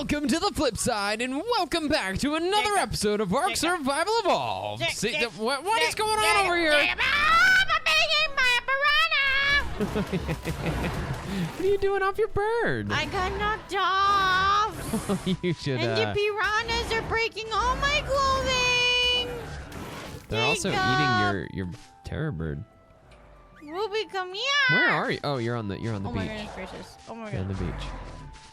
Welcome to the flip side, and welcome back to another episode of ARK Survival Evolved. See, what is going on over here? I'm banging my piranha! What are you doing off your bird? I got knocked off. You should. And the piranhas are breaking all my clothing. They're also eating your terror bird. Ruby, come here. Where are you? Oh, you're on the beach. Oh my goodness gracious. Oh my You're on god. the beach.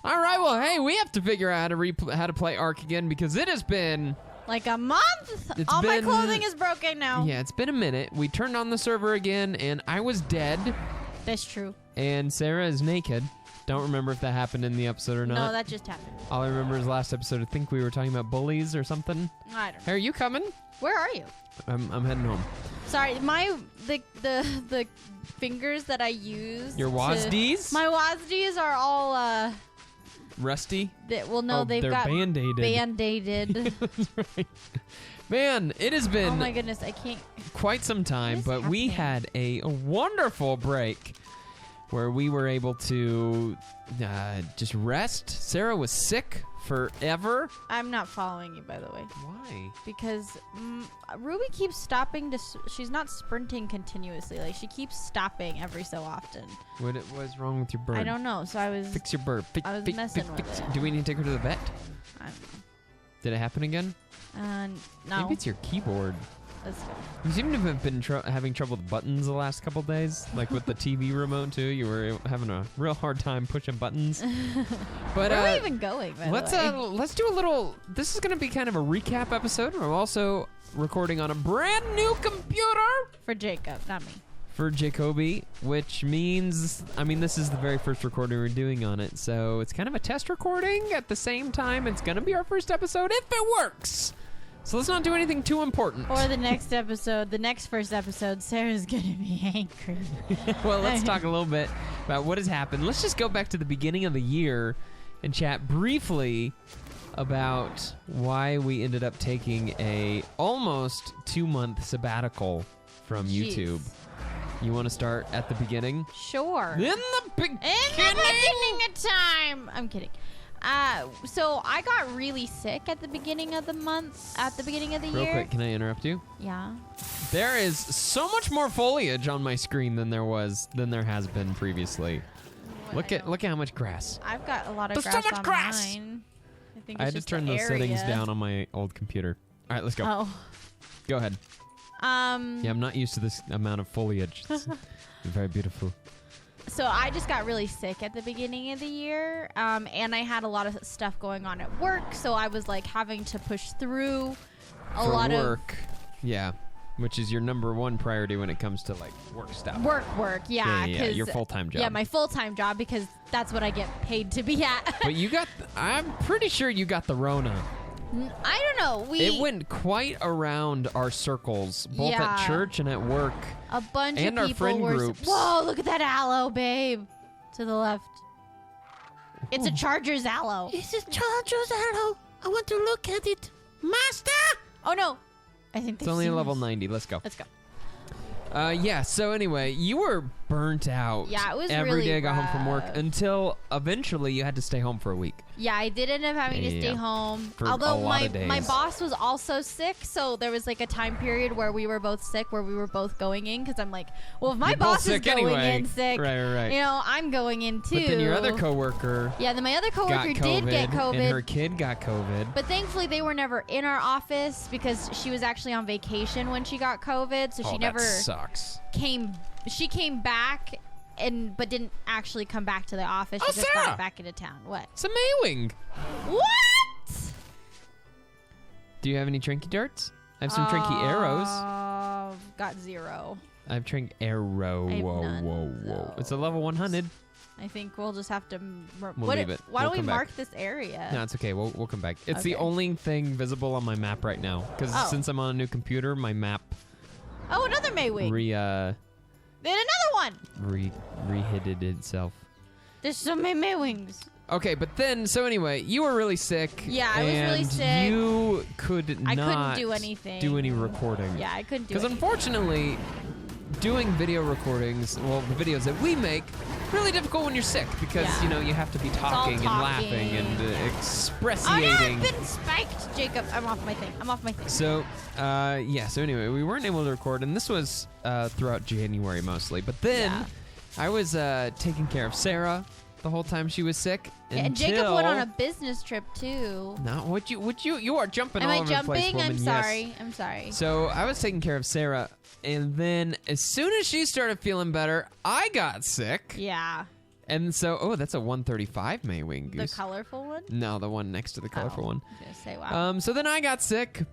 All right, well, hey, we have to figure out how to play ARK again because it has been Like a month? All my clothing is broken now. Yeah, it's been a minute. We turned on the server again, and I was dead. That's true. And Sarah is naked. Don't remember if that happened in the episode or not. No, that just happened. All I remember is last episode. I think we were talking about bullies or something. I don't know. Hey, are you coming? Where are you? I'm heading home. Sorry, the fingers that I use. Your WASDs? My WASDs are all Rusty? they've they're got band-aided. Band-aided. That's right. Man, it has been Oh my goodness, I can't. quite some time, but we had a wonderful break where we were able to just rest. Sarah was sick forever. I'm not following you, by the way. Why? Because Ruby keeps stopping to. She's not sprinting continuously. Like she keeps stopping every so often. What was wrong with your bird? I don't know. So I was. Fix your bird. I was messing with it. Do we need to take her to the vet? I don't know. Did it happen again? No. Maybe it's your keyboard. Let's go. You seem to have been having trouble with buttons the last couple days, like with the TV remote too. You were having a real hard time pushing buttons. But where are we even going? By let's the way? let's do a little. This is going to be kind of a recap episode. We're also recording on a brand new computer For Jacob, not me. for Jacoby, which means, I mean, this is the very first recording we're doing on it, so it's kind of a test recording. At the same time, it's going to be our first episode if it works. So let's not do anything too important. For the next episode, first episode, Sarah's gonna be angry. Well, let's talk a little bit about what has happened. Let's just go back to the beginning of the year and chat briefly about why we ended up taking a almost 2-month sabbatical from YouTube. You want to start at the beginning? Sure. In the beginning of time. I'm kidding. So I got really sick at the beginning of the month, at the beginning of the year. Real quick, can I interrupt you? Yeah. There is so much more foliage on my screen than there has been previously. Look at how much grass. I've got a lot of There's so grass much on grass! mine. I think I it's had to just turn the those settings area. down on my old computer. All right, let's go. Oh. Go ahead. Yeah, I'm not used to this amount of foliage. It's very beautiful. So I just got really sick at the beginning of the year, and I had a lot of stuff going on at work, so I was like having to push through a lot of work. Yeah, which is your number one priority when it comes to like work stuff. work. Yeah, Yeah, your full-time job. Yeah, my full-time job because that's what I get paid to be at. But you got, I'm pretty sure you got the Rona. I don't know. It went quite around our circles, both at church and at work. A bunch and of our people friend were. groups. Whoa! Look at that aloe, babe. To the left. It's a Chargers aloe. It's a Chargers aloe. I want to look at it. Master! Oh no! I think It's only a level 90. Let's go. Let's go. Yeah, so anyway, you were burnt out. Yeah, it was every really day I got home from work rough. until eventually you had to stay home for a week. Yeah, I did end up having to stay Yeah. home. For Although a lot of days. my boss was also sick, so there was like a time period where we were both sick, where we were both going in. Because I'm like, well, if my You're both boss is sick going anyway. in sick, Right. you know, I'm going in too. But then your other coworker yeah, then my other got coworker COVID, did get COVID. and her kid got COVID. But thankfully, they were never in our office because she was actually on vacation when she got COVID, so she never that sucks. came. She came back, but didn't actually come back to the office. She just Sarah! got back into town. What? It's a Maywing. What? Do you have any trinky darts? I have some trinky arrows. Got 0. I have trinky arrow. I have Whoa, none, whoa. though. It's a level 100. I think we'll just have to. We'll leave it. Why We'll don't we come back. mark this area? No, it's okay. We'll come back. It's the Okay. only thing visible on my map right now. Because Oh. since I'm on a new computer, my map Oh, another Maywing. Then another one. rehitted itself. There's so many Maywings. Okay, but then, so anyway, you were really sick. Yeah, I was really and sick. You could I not couldn't do anything. do any recording. Yeah, I couldn't do Because anything. unfortunately, doing video recordings, well, the videos that we make, really difficult when you're sick because, Yeah. you know, you have to be talking and laughing and Oh no, expressiating. I've been spiked, Jacob. I'm off my thing. So, so anyway, we weren't able to record, and this was throughout January mostly. But then Yeah. I was taking care of Sarah the whole time she was sick. And Jacob went on a business trip too. No, you are jumping Am all I over the place, jumping? woman. I'm Yes. sorry. I'm sorry. So I was taking care of Sarah, and then as soon as she started feeling better, I got sick. Yeah. And so, that's a 135 Maywing The goose. colorful one? No, the one next to the colorful one. I was gonna say, wow. So then I got sick,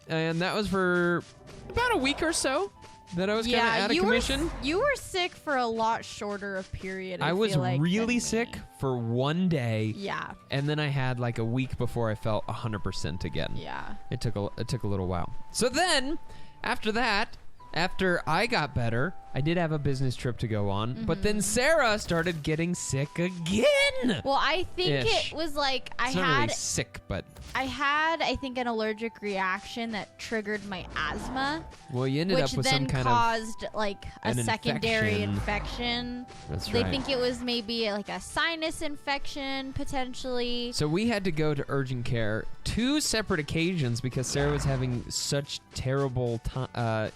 and that was for about a week or so that I was kind of out of commission. You were sick for a lot shorter of period. I was feel like, really than sick me. for one day, Yeah. and then I had like a week before I felt 100% again. Yeah. It took a little while. So then, after that, after I got better, I did have a business trip to go on, but then Sarah started getting sick again. Well, I think Ish. it was like I It's not had really sick, but I think an allergic reaction that triggered my asthma, well, you ended which up with then some kind caused like a an secondary infection. infection. That's They right. think it was maybe like a sinus infection potentially. So we had to go to urgent care 2 separate occasions because Sarah was having such terrible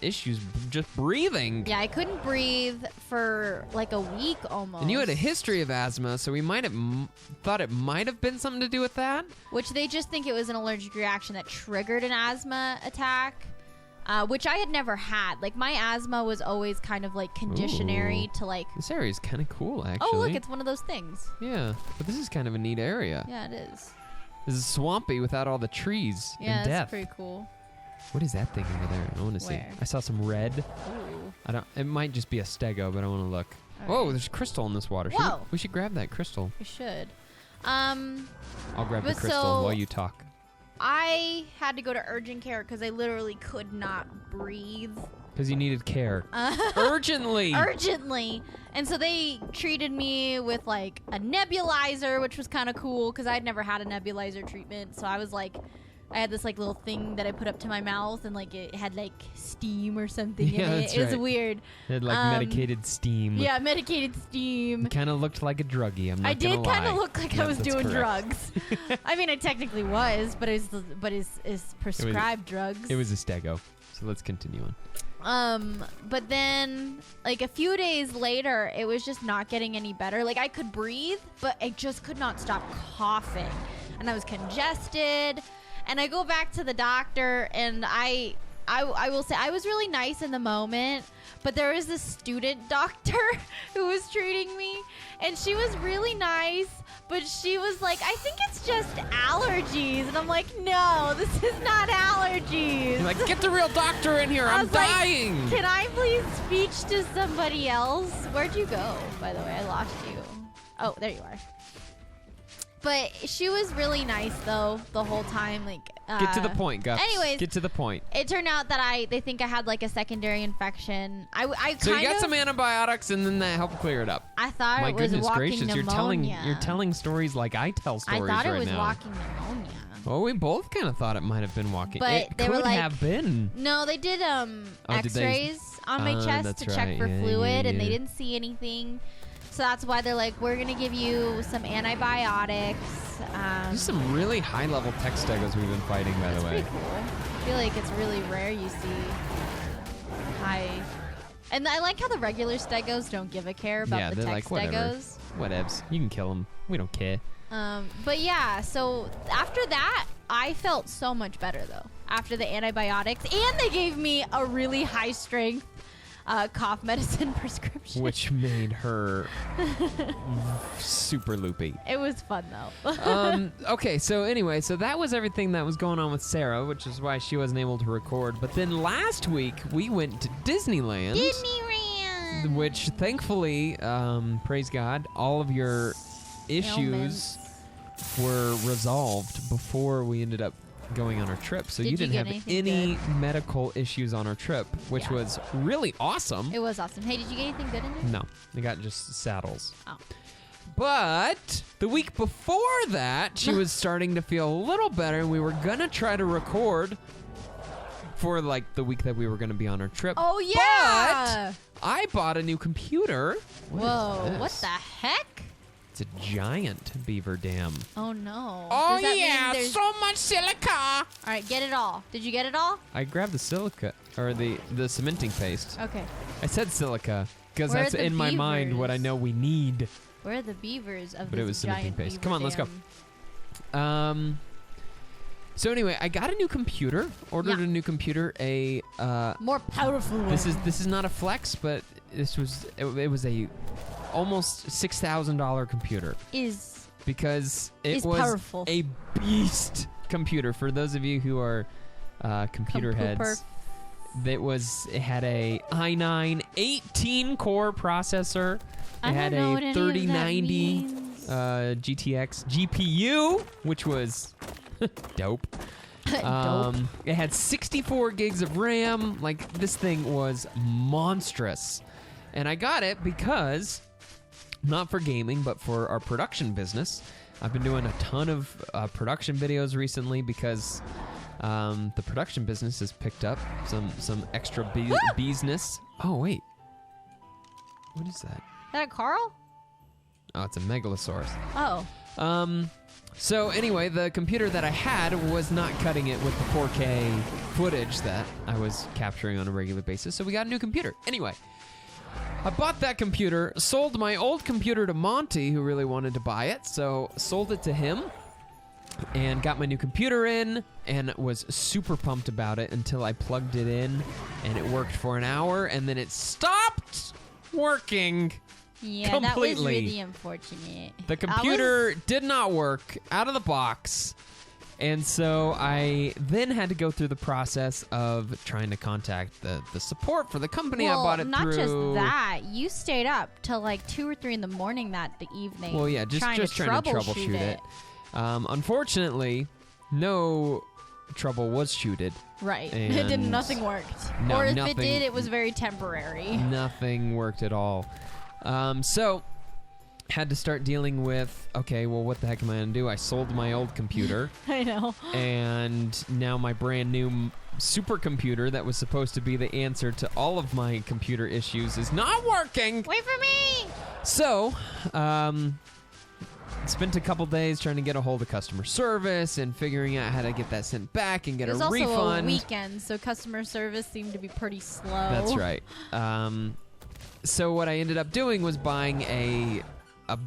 issues just breathing. Yeah, I couldn't breathe for like a week almost. And you had a history of asthma, so we might have thought it might have been something to do with that. Which they just think it was an allergic reaction that triggered an asthma attack, which I had never had. Like, my asthma was always kind of like conditionary Ooh. to like, This area is kind of cool, actually. oh, look, it's one of those things. Yeah, but this is kind of a neat area. Yeah, it is. This is swampy without all the trees Yeah, and it's death. pretty cool. What is that thing over there? I want to see. Where? I saw some red. Ooh. I don't. It might just be a stego, but I want to look. All Whoa, right. there's crystal in this water. Whoa. We should grab that crystal. We should. I'll grab the But crystal so- while you talk. I had to go to urgent care because I literally could not breathe Because you needed care. Urgently. urgently. And so they treated me with like a nebulizer, which was kind of cool because I'd never had a nebulizer treatment. So I was like, I had this like little thing that I put up to my mouth and like it had like steam or something Yeah, in it. that's It was right. weird. It had like medicated steam. Yeah, medicated steam. Kind of looked like a druggie. I'm not I gonna did kind lie. of look like Yeah, I was that's doing correct. drugs. I mean, I technically was, but it's prescribed drugs. It was a stego. So let's continue on. But then like a few days later, it was just not getting any better. Like I could breathe, but I just could not stop coughing, and I was congested. And I go back to the doctor, and I will say I was really nice in the moment, but there was this student doctor who was treating me, and she was really nice, but she was like, I think it's just allergies. And I'm like, no, this is not allergies. You're like, get the real doctor in here. I I'm was like, dying. Can I please speech to somebody else? Where'd you go, by the way? I lost you. Oh, there you are. But she was really nice, though, the whole time. Like, Get to the point, Gups. anyways, Get to the point. it turned out that they think I had like a secondary infection. So you got some antibiotics, and then that helped clear it up. I thought My it was goodness walking gracious, pneumonia. you're telling stories like I tell I stories thought it right was now. walking pneumonia. Well, we both kind of thought it might have been walking. But it they could were like- have been. No, they did did they- X-rays on my chest that's to check right. for Yeah, fluid, yeah, and they yeah. didn't see anything. So that's why they're like, we're gonna give you some antibiotics. There's some really high-level tech stegos we've been fighting, by That's the way. pretty cool. I feel like it's really rare you see high. And I like how the regular stegos don't give a care about Yeah, the they're tech like, whatever. stegos. Whatevs. You can kill them. We don't care. But yeah, so after that, I felt so much better though. After the antibiotics, and they gave me a really high strength cough medicine prescription. Which made her super loopy. It was fun though. Okay, so anyway, so that was everything that was going on with Sarah, which is why she wasn't able to record. But then last week, we went to Disneyland. Disneyland. Which thankfully, praise God, all of your issues Ailments. were resolved before we ended up going on our trip. So Did you you didn't get have anything any medical issues on our trip, which Yeah. was really awesome. It was awesome. Hey, did you get anything good in it? No, they got just saddles. Oh. But the week before that, she was starting to feel a little better, and we were gonna try to record for like the week that we were going to be on our trip. Oh, yeah. But I bought a new computer. Whoa, what the heck? It's a giant beaver dam. Oh, no. Oh, Does that mean yeah, there's- so much silica. All right, get it all. Did you get it all? I grabbed the silica, or the cementing paste. Okay. I said silica because Where are that's the in my mind what I beavers? know we need. Where are the beavers of But it this was cementing giant paste. beaver Come on, let's go. dam? So anyway, I got a new computer. Ordered Yeah. a new computer. More powerful one. This is not a flex, but it was a almost $6,000 computer Is because it Is was powerful. a beast computer. For those of you who are computer heads, it had a i9 18 core processor. I It had don't know a what any of that 3090 means. GTX GPU, which was dope. Dope. It had 64 gigs of RAM. Like, this thing was monstrous. And I got it because, not for gaming, but for our production business. I've been doing a ton of production videos recently because the production business has picked up some extra business. Oh, wait. What is that? Is that Carl? Oh, it's a megalosaurus. Oh. So anyway, the computer that I had was not cutting it with the 4K footage that I was capturing on a regular basis, so we got a new computer. Anyway, I bought that computer, sold my old computer to Monty, who really wanted to buy it, so sold it to him, and got my new computer in, and was super pumped about it until I plugged it in, and it worked for an hour, and then it stopped working. Yeah, Completely. that was really unfortunate. The computer did not work out of the box. And so I then had to go through the process of trying to contact the support for the company I bought it not through. just that. You stayed up till like 2 or 3 in the morning the evening. Well, yeah, just trying to troubleshoot it. Unfortunately, no troubleshooted. Right. And Nothing worked. No, or if nothing- it did, it was very temporary. Nothing worked at all. So had to start dealing with, okay, well, what the heck am I gonna do? I sold my old computer. I know. And now my brand new supercomputer that was supposed to be the answer to all of my computer issues is not working. Wait for me! So, spent a couple days trying to get a hold of customer service and figuring out how to get that sent back and get It was a also refund. a weekend, so customer service seemed to be pretty slow. That's right. So what I ended up doing was buying a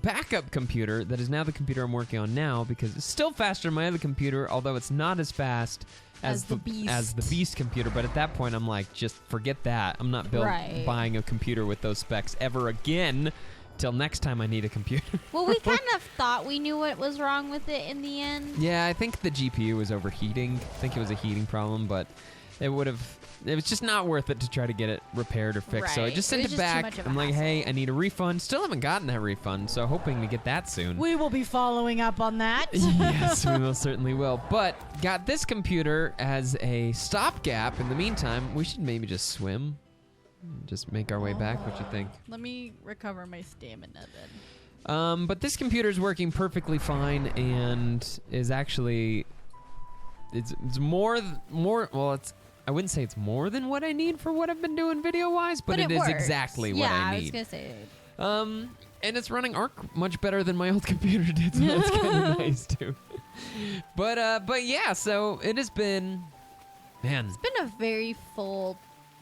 backup computer that is now the computer I'm working on now because it's still faster than my other computer, although it's not as fast as the Beast computer. But at that point, I'm like, just forget that. I'm not buying a computer with those specs ever again till next time I need a computer. Well, we kind of thought we knew what was wrong with it in the end. Yeah, I think the GPU was overheating. I think it was a heating problem, but it was just not worth it to try to get it repaired or fixed. So I Right. just It sent was it just too back. much of a I'm like, hassle. hey, I need a refund. Still haven't gotten that refund, so hoping to get that soon. We will be following up on that. Yes, we most certainly will. But got this computer as a stopgap. In the meantime, we should maybe just swim. Just make our way back. What you think? Let me recover my stamina then. But this computer is working perfectly fine and is actually it's more well, it's I wouldn't say it's more than what I need for what I've been doing video-wise, but it is works. exactly what I Yeah, I was need. gonna say. And it's running ARK much better than my old computer did, so that's kind of nice too. But yeah, so it has been, man. It's been a very full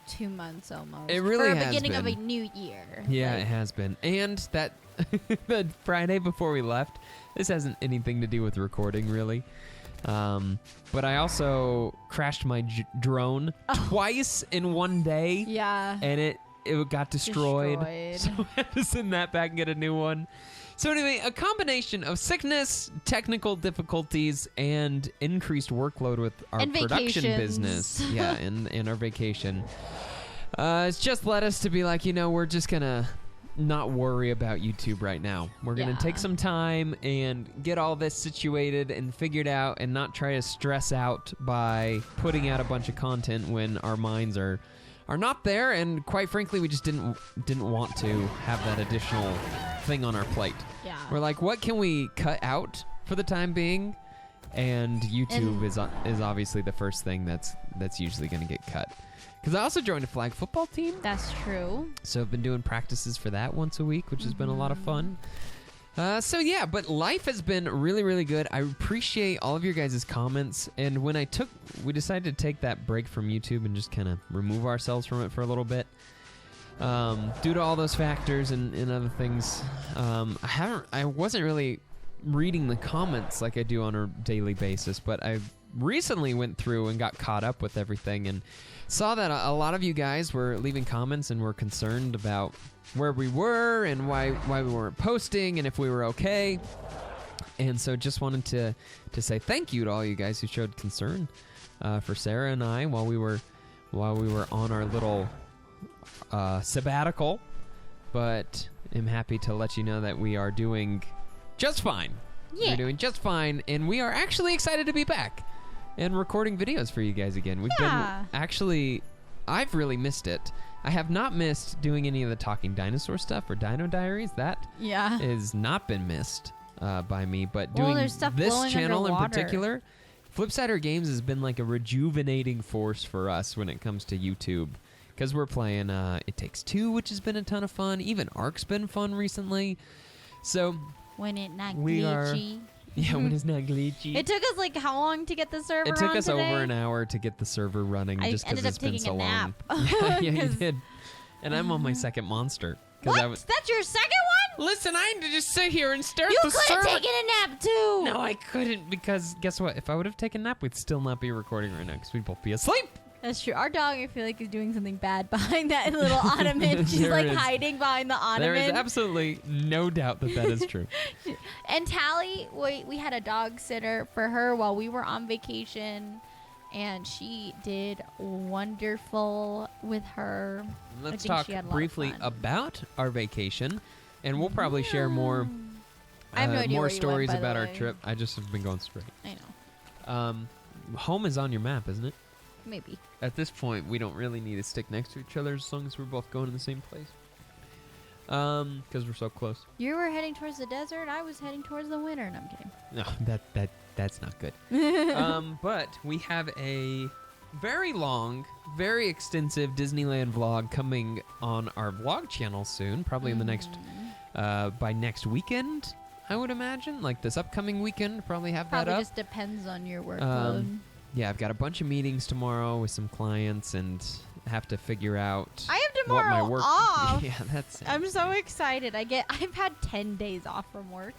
2 months almost. It really for has a beginning of a been. new year. Yeah, Like, it has been. And that the Friday before we left, this hasn't anything to do with recording really. But I also crashed my drone twice in one day, Yeah. and it got destroyed. So I had to send that back and get a new one. So anyway, a combination of sickness, technical difficulties, and increased workload with our And production vacations. business. Yeah, and our vacation. It's just led us to be like, we're just gonna not worry about YouTube right now. We're gonna take some time and get all this situated and figured out and not try to stress out by putting out a bunch of content when our minds are not there, and quite frankly we just didn't want to have that additional thing on our plate. Yeah. We're like, what can we cut out for the time being and YouTube is obviously the first thing that's usually going to get cut. Because I also joined a flag football team. That's true. So I've been doing practices for that once a week, which has been a lot of fun. So yeah, but life has been really, really good. I appreciate all of your guys' comments. And when we decided to take that break from YouTube and just kind of remove ourselves from it for a little bit. Due to all those factors and other things, I wasn't really reading the comments like I do on a daily basis, but I recently went through and got caught up with everything and saw that a lot of you guys were leaving comments and were concerned about where we were and why we weren't posting and if we were okay. And so just wanted to say thank you to all you guys who showed concern for Sarah and I while we were on our little sabbatical. But I'm happy to let you know that we are doing just fine. Yeah. We're doing just fine, and we are actually excited to be back and recording videos for you guys again. I've really missed it. I have not missed doing any of the Talking Dinosaur stuff or Dino Diaries. That has not been missed by me, but doing there's stuff this blowing channel in underwater. particular, Flipsider Games has been like a rejuvenating force for us when it comes to YouTube. Because we're playing It Takes Two, which has been a ton of fun. Even ARK's been fun recently. So When it's not we are... glitchy. Yeah, when it's not glitchy. It took us like how long to get the server It took on us today? over an hour to get the server running I just because ended up it's been taking so a long. nap. Yeah, you 'Cause- did. And I'm on my second monster. What? I was, That's your second one? listen, I had to just sit here and stare You at the could have server. taken a nap too. No, I couldn't because guess what? If I would have taken a nap, we'd still not be recording right now because we'd both be asleep. That's true. Our dog, I feel like, is doing something bad behind that little ottoman. She's There like is. hiding behind the ottoman. There is absolutely no doubt that that is true. And Tally, we had a dog sitter for her while we were on vacation, and she did wonderful with her. Let's think talk she had a lot of briefly fun. about our vacation, and we'll probably share more I have no idea more where you went, stories by the about our way. trip. I just have been going straight. I know. Home is on your map, isn't it? Maybe. At this point, we don't really need to stick next to each other as long as we're both going to the same place. Because we're so close. You were heading towards the desert. I was heading towards the winter. No, I'm kidding. No, that's not good. But we have a very long, very extensive Disneyland vlog coming on our vlog channel soon. Probably in the next, by next weekend, I would imagine. Like this upcoming weekend, probably have Probably that up. just depends on your workload. Yeah, I've got a bunch of meetings tomorrow with some clients and have to figure out I have what my tomorrow work. off. Yeah, that's. I'm so excited. I've had 10 days off from work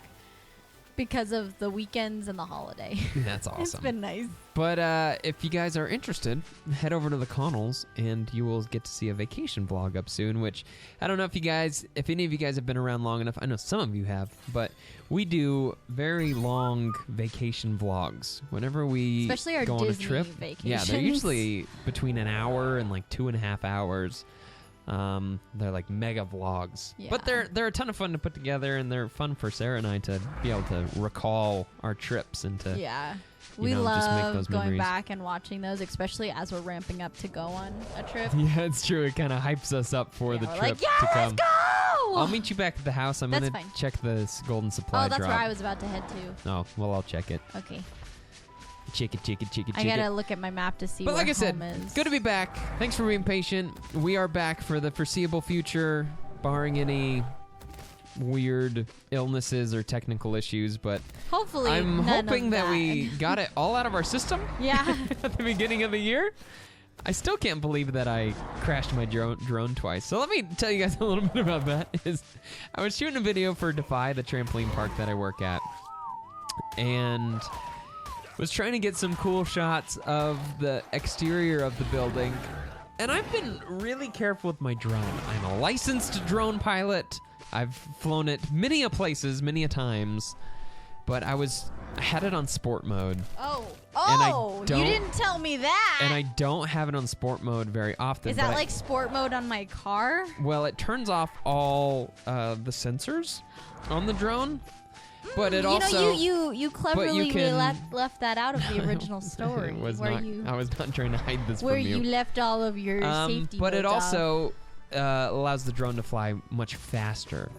because of the weekends and the holiday. That's awesome. It's been nice. But if you guys are interested, head over to the Connells and you will get to see a vacation vlog up soon, which I don't know if any of you guys have been around long enough. I know some of you have, but we do very long vacation vlogs whenever we Especially our go on a Disney trip. vacations. Yeah, they're usually between an hour and like 2.5 hours. They're like mega vlogs, but Yeah. they're a ton of fun to put together, and they're fun for Sarah and I to be able to recall our trips and to Yeah. you We know, just make love those going memories. back and watching those, especially as we're ramping up to go on a trip. Yeah, it's true. It kind of hypes us up for the we're trip like, yeah, to let's come. go! I'll meet you back at the house. I'm That's gonna fine. check the golden supply Oh, that's drop. where I was about to head to. Oh, well, I'll check it. Okay. Check it. I gotta look at my map to see But where like I said, home is. good to be back. Thanks for being patient. We are back for the foreseeable future, barring any weird illnesses or technical issues. But Hopefully, I'm none hoping of that we got it all out of our system Yeah. at the beginning of the year. I still can't believe that I crashed my drone twice. So let me tell you guys a little bit about that. I was shooting a video for Defy, the trampoline park that I work at, and was trying to get some cool shots of the exterior of the building. And I've been really careful with my drone. I'm a licensed drone pilot. I've flown it many a places, many a times. But I had it on sport mode. Oh, you don't- didn't tell me that. And I don't have it on sport mode very often. Is that but like sport mode on my car? well, it turns off all the sensors on the drone. But it also... you cleverly can- left that out of the original story. It was where not, you I was not trying to hide this where from you left all of your safety. but it modes off. also allows the drone to fly much faster.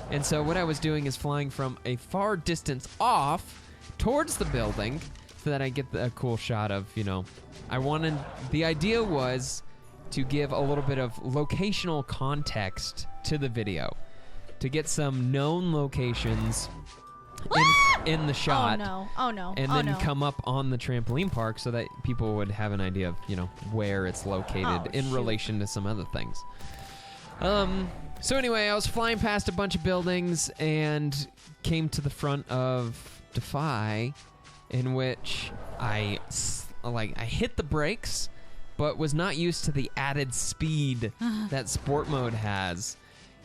And so what I was doing is flying from a far distance off towards the building, that I get a cool shot of, the idea was to give a little bit of locational context to the video, to get some known locations in the shot. Oh no. And then come up on the trampoline park so that people would have an idea of, where it's located in relation to some other things. So anyway, I was flying past a bunch of buildings and came to the front of Defy, in which I hit the brakes, but was not used to the added speed that sport mode has.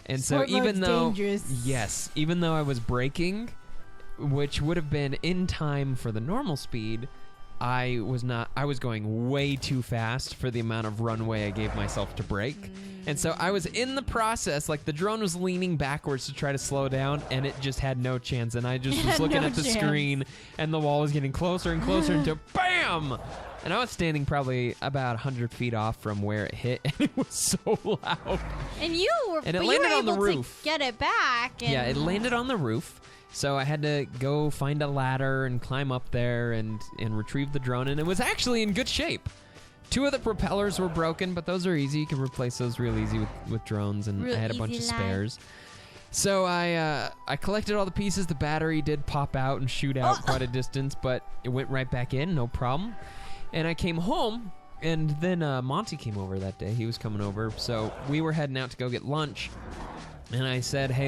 And so even though I was braking, which would have been in time for the normal speed, I was going way too fast for the amount of runway I gave myself to brake. And so I was in the process, the drone was leaning backwards to try to slow down, and it just had no chance. And I just was looking at the screen, and the wall was getting closer and closer until BAM! And I was standing probably about 100 feet off from where it hit, and it was so loud. And you were on the roof to get it back. And yeah, it landed on the roof. So I had to go find a ladder and climb up there and retrieve the drone, and it was actually in good shape. 2 of the propellers were broken, but those are easy. You can replace those real easy with drones, and I had a bunch of spares. So I collected all the pieces. The battery did pop out and shoot out quite a distance, but it went right back in, no problem. And I came home, and then Monty came over that day. He was coming over, so we were heading out to go get lunch. And I said, hey,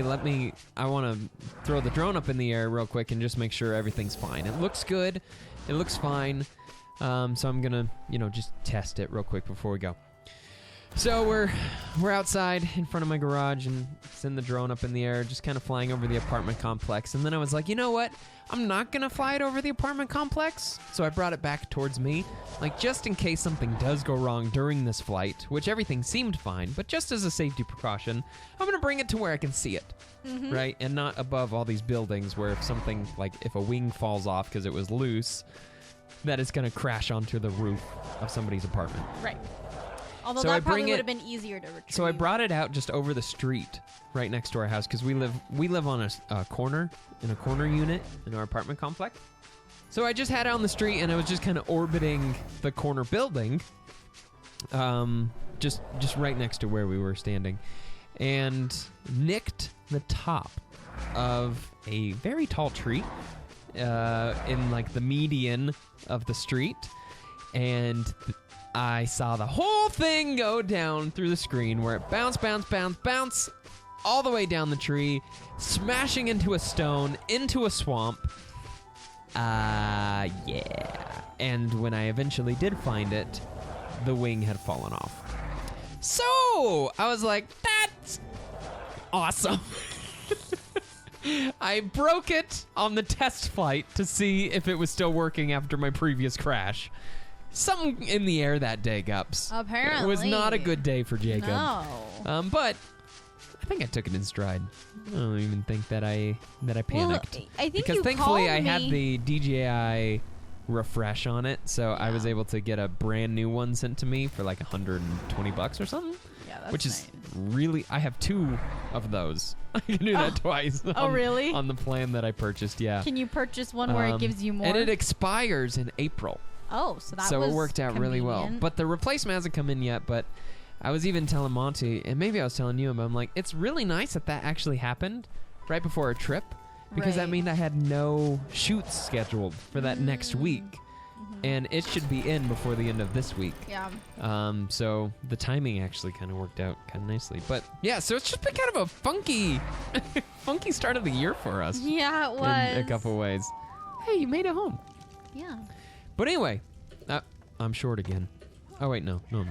I want to throw the drone up in the air real quick and just make sure everything's fine. It looks good. It looks fine. So I'm going to, just test it real quick before we go. So we're outside in front of my garage and send the drone up in the air, just kind of flying over the apartment complex. And then I was like, you know what? I'm not going to fly it over the apartment complex. So I brought it back towards me, just in case something does go wrong during this flight, which everything seemed fine, but just as a safety precaution, I'm going to bring it to where I can see it, right? And not above all these buildings where if something, if a wing falls off because it was loose, that it's going to crash onto the roof of somebody's apartment. Right. Although So that I probably bring would it- have been easier to retrieve. So I brought it out just over the street, right next to our house, because we live on a corner, in a corner unit in our apartment complex. So I just had it on the street, and I was just kind of orbiting the corner building, just right next to where we were standing, and nicked the top of a very tall tree in the median of the street, and I saw the whole thing go down through the screen where it bounce all the way down the tree, smashing into a stone, into a swamp. Yeah. And when I eventually did find it, the wing had fallen off. So I was like, that's awesome. I broke it on the test flight to see if it was still working after my previous crash. Something in the air that day, Gups. Apparently. It was not a good day for Jacob. No. But I think I took it in stride. I don't even think that I panicked. Well, I think because you thankfully called I had me. the DJI refresh on it, so I was able to get a brand new one sent to me for like $120 or something. Yeah, that's which is nice. really, I have 2 of those. I can do that twice. Really? On the plan that I purchased, yeah. Can you purchase one where it gives you more? And it expires in April. Oh, so that So was it worked out really well. convenient. But the replacement hasn't come in yet, but I was even telling Monty, and maybe I was telling you, but I'm like, it's really nice that actually happened right before our trip, because that Right. means I had no shoots scheduled for that next week. And it should be in before the end of this week. Yeah. So the timing actually kind of worked out kind of nicely. But yeah, so it's just been kind of a funky start of the year for us. Yeah, it was. In a couple ways. Hey, you made it home. Yeah. But anyway, I'm short again. Oh wait, no, I'm not.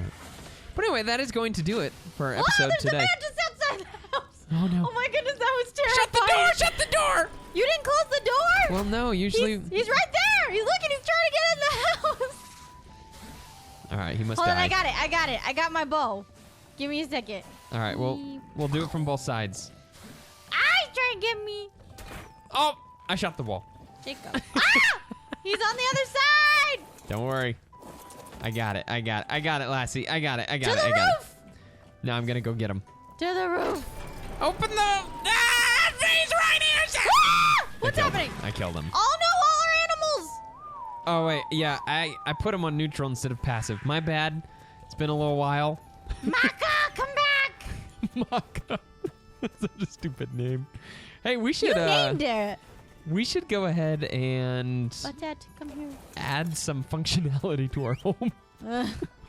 But anyway, that is going to do it for our episode there's today. a man just outside the house. Oh no. Oh my goodness, that was terrifying. Shut the door! Shut the door! You didn't close the door? Well, no, usually. He's right there. He's looking. He's trying to get in the house. All right, he must Hold die. on, I got it. I got my bow. Give me a second. All right, we'll do it from both sides. He's trying to get me. Oh, I shot the wall. Jacob. He's on the other side. Don't worry. I got it, Lassie. I got it. To the roof. Now I'm gonna go get him. To the roof. Open the. He's right here. What's happening? I killed him. Oh no, all our animals. Oh, wait. Yeah, I put him on neutral instead of passive. My bad. It's been a little while. Maka, come back! Maka. That's such a stupid name. Hey, we should You named it. we should go ahead and Buttette, come here. add some functionality to our home.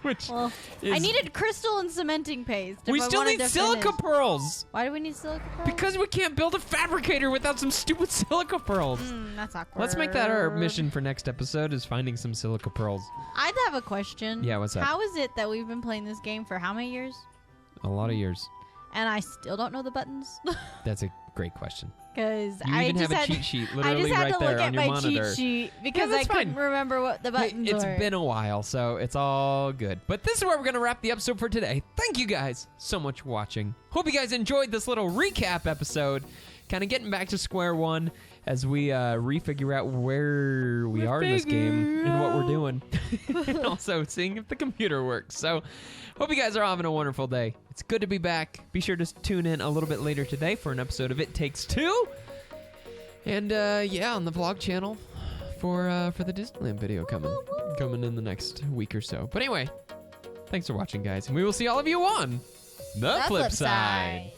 Which Well, is, I needed crystal and cementing paste. we if I still wanted need to silica finish. pearls. Why do we need silica pearls? Because we can't build a fabricator without some stupid silica pearls. That's awkward. Let's make that our mission for next episode is finding some silica pearls. I'd have a question. Yeah, what's up? How is it that we've been playing this game for how many years? A lot of years. And I still don't know the buttons? That's a great question. Because You I even just have a had cheat sheet I literally just had right to there look on at your my monitor. cheat sheet because I that's couldn't fine. remember what the Hey, buttons it's were. been a while, so it's all good. But this is where we're going to wrap the episode for today. Thank you guys so much for watching. Hope you guys enjoyed this little recap episode. Kind of getting back to square one as we refigure out where we are in this game and what we're doing. And also seeing if the computer works. So hope you guys are having a wonderful day. It's good to be back. Be sure to tune in a little bit later today for an episode of It Takes Two. And yeah, on the vlog channel for the Disneyland video coming in the next week or so. But anyway, thanks for watching, guys, and we will see all of you on the flip side.